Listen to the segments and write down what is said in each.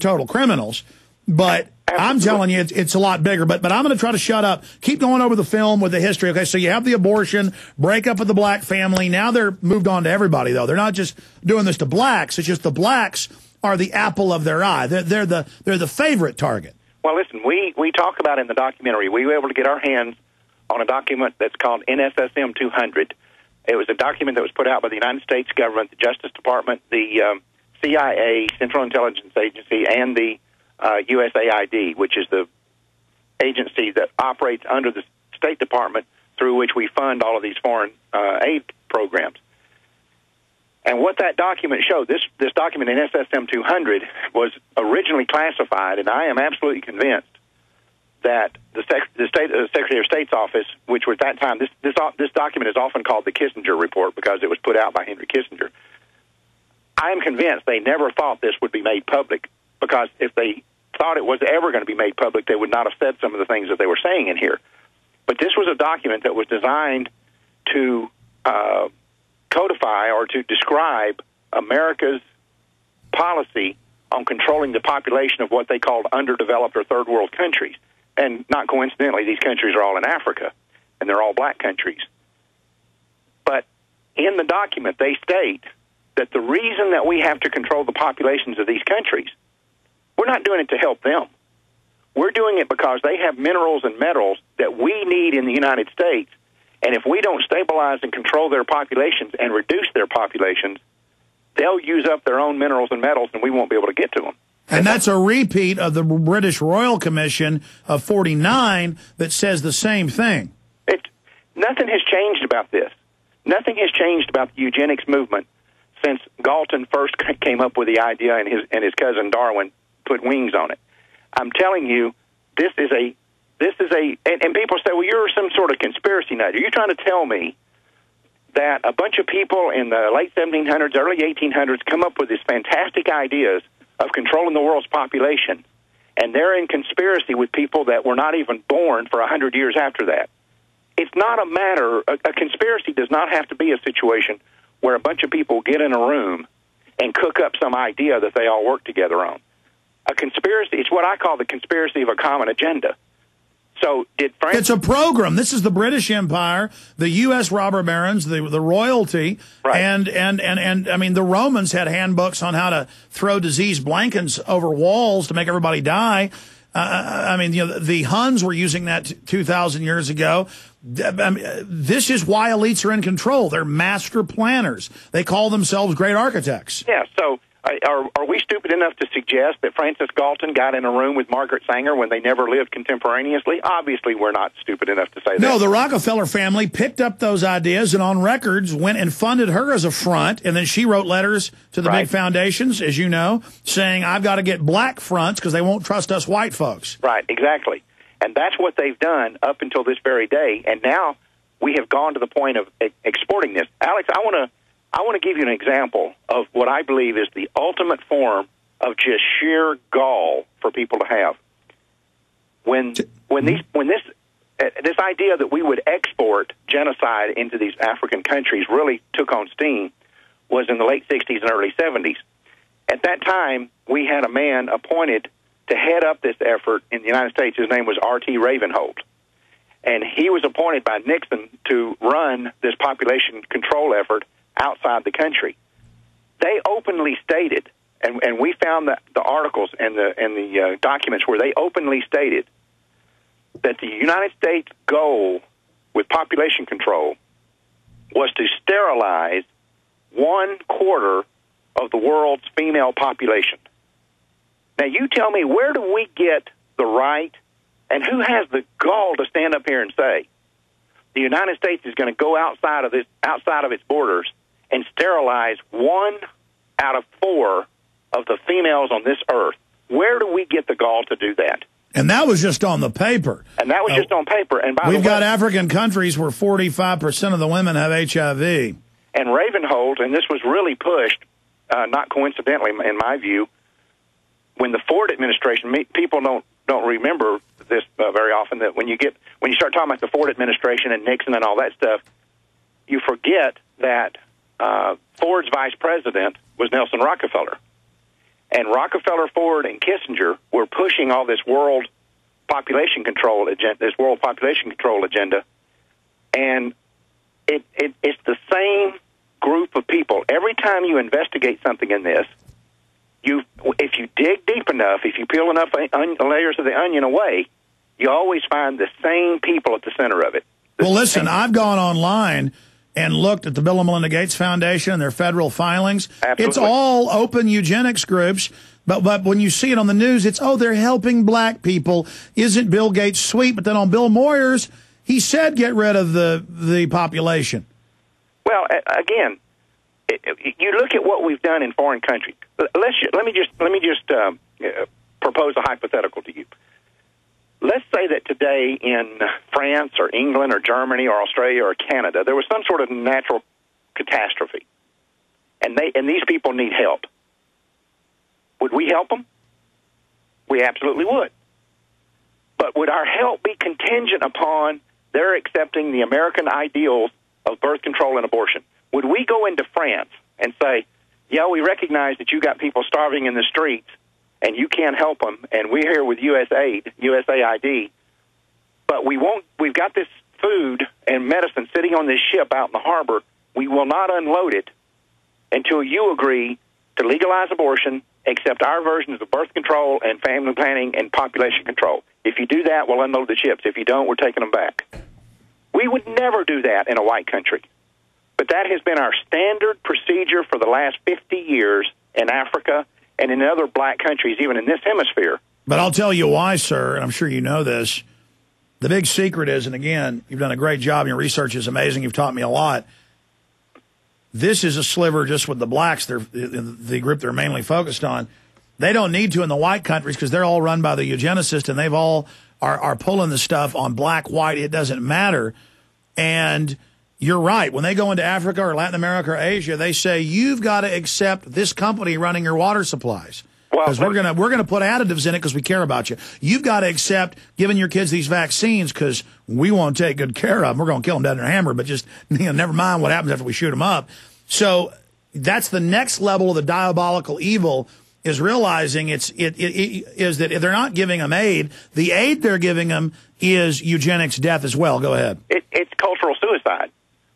total criminals. But I'm telling you, it's a lot bigger. But I'm going to try to shut up. Keep going over the film with the history. Okay, so you have the abortion, breakup of the black family. Now they're moved on to everybody, though. They're not just doing this to blacks. It's just the blacks are the apple of their eye. They're the favorite target. Well, listen, we talk about in the documentary, we were able to get our hands on a document that's called NSSM 200. It was a document that was put out by the United States government, the Justice Department, the CIA, Central Intelligence Agency, and the USAID, which is the agency that operates under the State Department through which we fund all of these foreign aid programs. And what that document showed, this document in SSM 200 was originally classified, and I am absolutely convinced that the Secretary of State's office, which was at that time, this document is often called the Kissinger Report because it was put out by Henry Kissinger. I am convinced they never thought this would be made public, because if they thought it was ever going to be made public, they would not have said some of the things that they were saying in here. But this was a document that was designed to codify or to describe America's policy on controlling the population of what they called underdeveloped or third world countries. And not coincidentally, these countries are all in Africa, and they're all black countries. But in the document, they state that the reason that we have to control the populations of these countries, we're not doing it to help them. We're doing it because they have minerals and metals that we need in the United States, and if we don't stabilize and control their populations and reduce their populations, they'll use up their own minerals and metals, and we won't be able to get to them. And that's a repeat of the British Royal Commission of 49 that says the same thing. Nothing has changed about this. Nothing has changed about the eugenics movement since Galton first came up with the idea and his cousin Darwin put wings on it. I'm telling you, this is a, and people say, well, you're some sort of conspiracy nut. Are you trying to tell me that a bunch of people in the late 1700s, early 1800s come up with these fantastic ideas of controlling the world's population, and they're in conspiracy with people that were not even born for 100 years after that? It's not a matter, a conspiracy does not have to be a situation where a bunch of people get in a room and cook up some idea that they all work together on. A conspiracy, it's what I call the conspiracy of a common agenda. So did France... It's a program. This is the British Empire, the U.S. robber barons, the royalty, right. and I mean, the Romans had handbooks on how to throw diseased blankets over walls to make everybody die. I mean, you know, the Huns were using that 2,000 years ago. This is why elites are in control. They're master planners. They call themselves great architects. Yeah, so are we stupid enough to suggest that Francis Galton got in a room with Margaret Sanger when they never lived contemporaneously? Obviously, we're not stupid enough to say that. No, the Rockefeller family picked up those ideas and on records went and funded her as a front, and then she wrote letters to the big foundations, as you know, saying, I've got to get black fronts because they won't trust us white folks. Right, exactly. And that's what they've done up until this very day, and now we have gone to the point of exporting this. Alex, I want to give you an example of what I believe is the ultimate form of just sheer gall for people to have. When this idea that we would export genocide into these African countries really took on steam was in the late 60s and early 70s. At that time, we had a man appointed to head up this effort in the United States. His name was R.T. Ravenholt. And he was appointed by Nixon to run this population control effort outside the country. They openly stated, and we found the articles and the documents where they openly stated that the United States goal with population control was to sterilize 1/4 of the world's female population. Now, you tell me, where do we get the right, and who has the gall to stand up here and say the United States is going to go outside of its borders and sterilize 1 out of 4 of the females on this earth? Where do we get the gall to do that? And that was just on the paper. And that was just on paper. And by we've got African countries where 45% of the women have HIV. And Ravenholt, and this was really pushed, not coincidentally, in my view, when the Ford administration, people don't remember this very often, that when you start talking about the Ford administration and Nixon and all that stuff, you forget that Ford's vice president was Nelson Rockefeller. And Rockefeller, Ford, and Kissinger were pushing all this world population control agenda, and it's the same group of people. Every time you investigate something in this, if you dig deep enough, if you peel enough layers of the onion away, you always find the same people at the center of it. Well, listen, I've gone online and looked at the Bill and Melinda Gates Foundation and their federal filings. Absolutely. It's all open eugenics groups, but when you see it on the news, it's, oh, they're helping black people. Isn't Bill Gates sweet? But then on Bill Moyers, he said get rid of the population. Well, again, you look at what we've done in foreign countries. Let me just propose a hypothetical to you. Let's say that today in France or England or Germany or Australia or Canada, there was some sort of natural catastrophe, and these people need help. Would we help them? We absolutely would. But would our help be contingent upon their accepting the American ideals of birth control and abortion? Would we go into France and say, yeah, we recognize that you got people starving in the streets and you can't help them, and we're here with USAID, but we've got this food and medicine sitting on this ship out in the harbor. We will not unload it until you agree to legalize abortion, accept our versions of birth control and family planning and population control. If you do that, we'll unload the ships. If you don't, we're taking them back. We would never do that in a white country. But that has been our standard procedure for the last 50 years in Africa and in other black countries, even in this hemisphere. But I'll tell you why, sir, and I'm sure you know this. The big secret is, and again, you've done a great job. Your research is amazing. You've taught me a lot. This is a sliver just with the blacks, the group they're mainly focused on. They don't need to in the white countries because they're all run by the eugenicists, and they've all are pulling the stuff on black, white. It doesn't matter. And you're right. When they go into Africa or Latin America or Asia, they say, you've got to accept this company running your water supplies. Because we're gonna put additives in it because we care about you. You've got to accept giving your kids these vaccines because we want to take good care of them. We're going to kill them dead in a hammer, but just never mind what happens after we shoot them up. So that's the next level of the diabolical evil, is realizing is that if they're not giving them aid, the aid they're giving them is eugenics death as well. Go ahead. It's cultural suicide.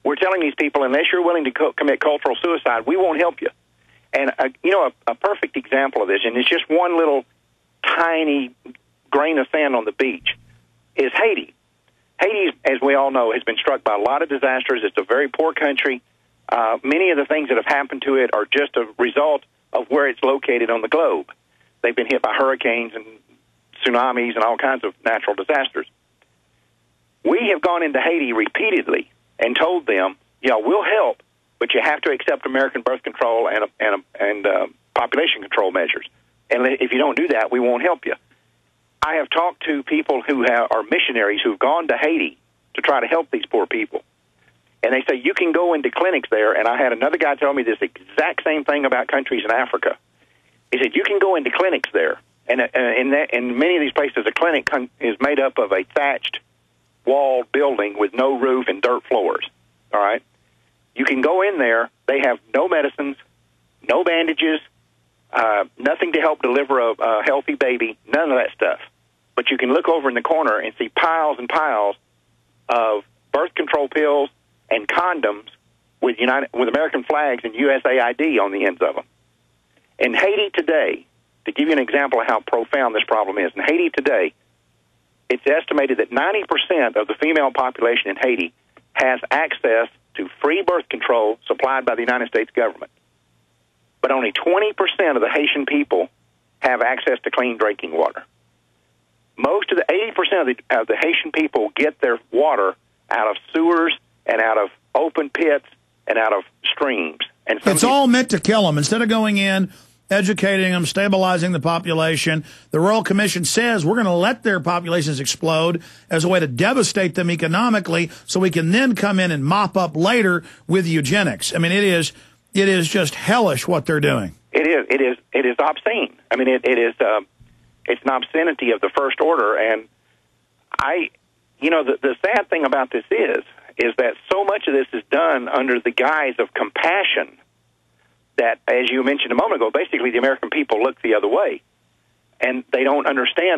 We're telling these people, unless you're willing to commit cultural suicide, we won't help you. And, a perfect example of this, and it's just one little tiny grain of sand on the beach, is Haiti. Haiti, as we all know, has been struck by a lot of disasters. It's a very poor country. Many of the things that have happened to it are just a result of where it's located on the globe. They've been hit by hurricanes and tsunamis and all kinds of natural disasters. We have gone into Haiti repeatedly and told them, we'll help, but you have to accept American birth control and population control measures. And if you don't do that, we won't help you. I have talked to people who are missionaries who've gone to Haiti to try to help these poor people. And they say, you can go into clinics there. And I had another guy tell me this exact same thing about countries in Africa. He said, you can go into clinics there. And in many of these places, a clinic is made up of a thatched walled building with no roof and dirt floors. All right? You can go in there. They have no medicines, no bandages, nothing to help deliver a healthy baby, none of that stuff. But you can look over in the corner and see piles and piles of birth control pills and condoms with American flags and USAID on the ends of them. In Haiti today, to give you an example of how profound this problem is, in Haiti today, it's estimated that 90% of the female population in Haiti has access to free birth control supplied by the United States government. But only 20% of the Haitian people have access to clean drinking water. Most of the 80% of the Haitian people get their water out of sewers and out of open pits and out of streams. And it's all meant to kill them. Instead of going in, educating them, stabilizing the population, the Royal Commission says we're going to let their populations explode as a way to devastate them economically so we can then come in and mop up later with eugenics. I mean, it is just hellish what they're doing. It is obscene. I mean, it's an obscenity of the first order. And the sad thing about this is that so much of this is done under the guise of compassion that, as you mentioned a moment ago, basically the American people look the other way, and they don't understand